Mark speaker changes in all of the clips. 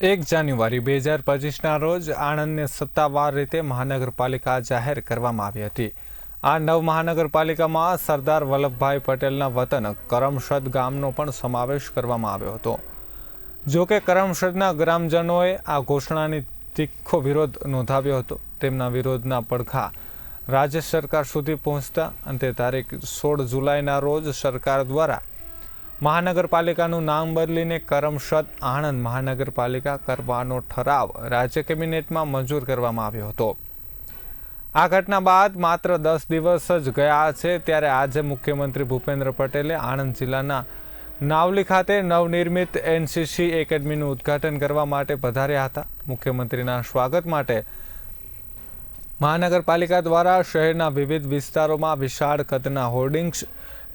Speaker 1: 1 જાન્યુઆરી 2025ના રોજ આણંદને સત્તાવાર રીતે મહાનગરપાલિકા જાહેર કરવામાં આવી હતી। આ નવ મહાનગરપાલિકામાં સરદાર વલ્લભભાઈ પટેલના વતન કરમસદ ગામનો પણ સમાવેશ કરવામાં આવ્યો હતો। જો કે કરમસદના ગ્રામજનોએ આ ઘોષણાની તીખો વિરોધ નોંધાવ્યો હતો। તેમના વિરોધના પડઘા રાજ્ય સરકાર સુધી પહોંચતા અંતે તારીખ 16 જુલાઈના રોજ સરકાર દ્વારા મહાનગરપાલિકાનું નામ બદલીને કરમસદ આણંદ મહાનગરપાલિકા કરવાનો ઠરાવ રાજ્ય કેબિનેટમાં મંજૂર કરવામાં આવ્યો હતો। આ ઘટના બાદ માત્ર 10 દિવસ જ ગયા છે ત્યારે આજે મુખ્યમંત્રી ભૂપેન્દ્ર પટેલે આણંદ જિલ્લાના નાવલી ખાતે નવનિર્મિત એનસીસી એકેડમીનું ઉદ્ઘાટન કરવા માટે પધાર્યા હતા। મુખ્યમંત્રીના સ્વાગત માટે મહાનગરપાલિકા દ્વારા શહેરના વિવિધ વિસ્તારોમાં વિશાળ કદના હોર્ડિંગ્સ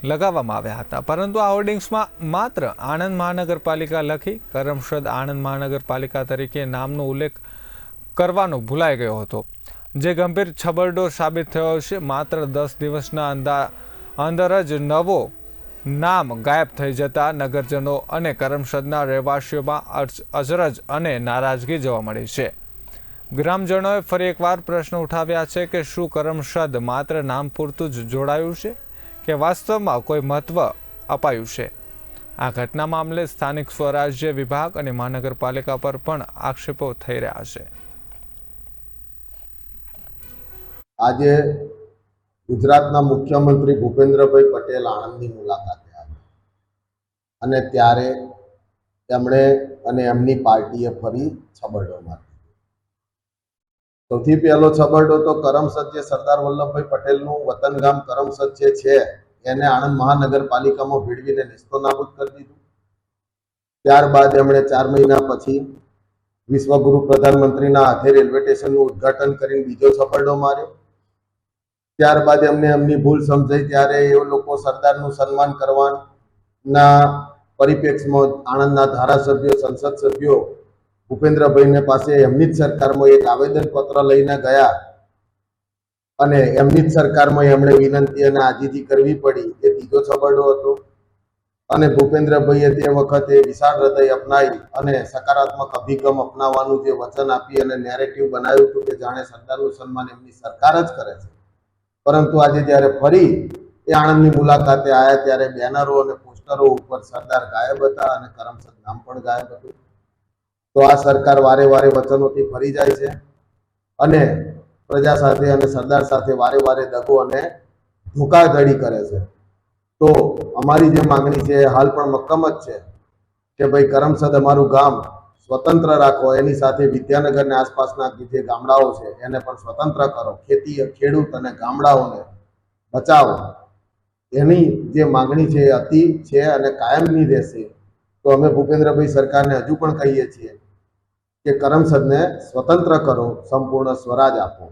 Speaker 1: લગાવવામાં આવ્યા હતા, પરંતુ આ હોર્ડિંગ્સમાં માત્ર આણંદ મહાનગરપાલિકા લખી કરમસદ આણંદ મહાનગરપાલિકા તરીકે નામનો ઉલ્લેખ કરવાનો ભૂલાઈ ગયો હતો, જે ગંભીર છબરડો સાબિત થયો છે। માત્ર 10 દિવસના અંદર જ નવો નામ ગાયબ થઈ જતા નગરજનો અને કરમસદના રહેવાસીઓમાં અચરજ અને નારાજગી જોવા મળી છે। ગ્રામજનોએ ફરી એકવાર પ્રશ્ન ઉઠાવ્યા છે કે શું કરમસદ માત્ર નામ પૂરતું જ જોડાયું છે કે વાસ્તવમાં કોઈ મહત્વ અપાયું છે। આ ઘટના મામલે સ્થાનિક સ્વરાજ્ય વિભાગ અને મહાનગરપાલિકા પર પણ આક્ષેપો થઈ રહ્યા છે।
Speaker 2: આજે ગુજરાતના મુખ્યમંત્રી ભૂપેન્દ્રભાઈ પટેલ આણંદની મુલાકાતે આવ્યા અને ત્યારે તેમણે અને એમની પાર્ટીએ ફરી છબરડો માર્યો। સૌથી પહેલો છબરડો તો કરમસદ જે સરદાર વલ્લભભાઈ પટેલનું વતન ગામ કરમસદ જે છે એને આણંદ મહાનગરપાલિકામાં ભેળવીને નેસ્તોનાબૂદ કરી દીધું। ત્યારબાદ એમણે 4 મહિના પછી વિશ્વગુરુ પ્રધાનમંત્રીના હાથે રેલવે સ્ટેશનનું ઉદ્ઘાટન કરીને બીજો છબરડો માર્યો। ત્યારબાદ એમને એમની ભૂલ સમજાઈ ત્યારે એ લોકો સરદારનું સન્માન કરવાના પરિપ્રેક્ષમાં આણંદના ધારાસભ્યો સંસદ સભ્યો ભૂપેન્દ્રભાઈને પાસે એમની જ સરકારમાં એક આવેદનપત્ર લઈને ગયા અને એમની જ સરકારમાં એમણે વિનંતી અને આજીજી કરવી પડી। એ ત્રીજો છબરડો હતો અને ભૂપેન્દ્રભાઈએ તે વખતે વિશાળ હૃદય અપનાવી અને સકારાત્મક અભિગમ અપનાવવાનું જે વચન આપી અને નેરેટિવ બનાવ્યું હતું કે જાણે સરદારનું સન્માન એમની સરકાર જ કરે છે, પરંતુ આજે જ્યારે ફરી એ આણંદની મુલાકાતે આવ્યા ત્યારે બેનરો અને પોસ્ટરો ઉપર સરદાર ગાયબ હતા અને કરમસદ નામ પણ ગાયબ હતું। તો આ સરકાર વારે વારે વચનોથી ફરી જાય છે અને પ્રજા સાથે અને સરદાર સાથે વારે વારે દગો અને ધોખાધડી કરે છે। તો અમારી જે માંગણી છે હાલ પણ મક્કમ જ છે કે ભાઈ કરમસદ અમારું ગામ સ્વતંત્ર રાખો, એની સાથે વિદ્યાનગર અને આસપાસના જે ગામડાઓ છે એને પણ સ્વતંત્ર કરો, ખેતી ખેડૂત અને ગામડાઓને બચાવો। એની જે માંગણી છે એ અતિ છે અને કાયમની રહેશે। તો અમે ભૂપેન્દ્રભાઈ સરકારને હજુ પણ કહીએ છીએ કે કરમસદને સ્વતંત્ર કરો, સંપૂર્ણ સ્વરાજ આપો।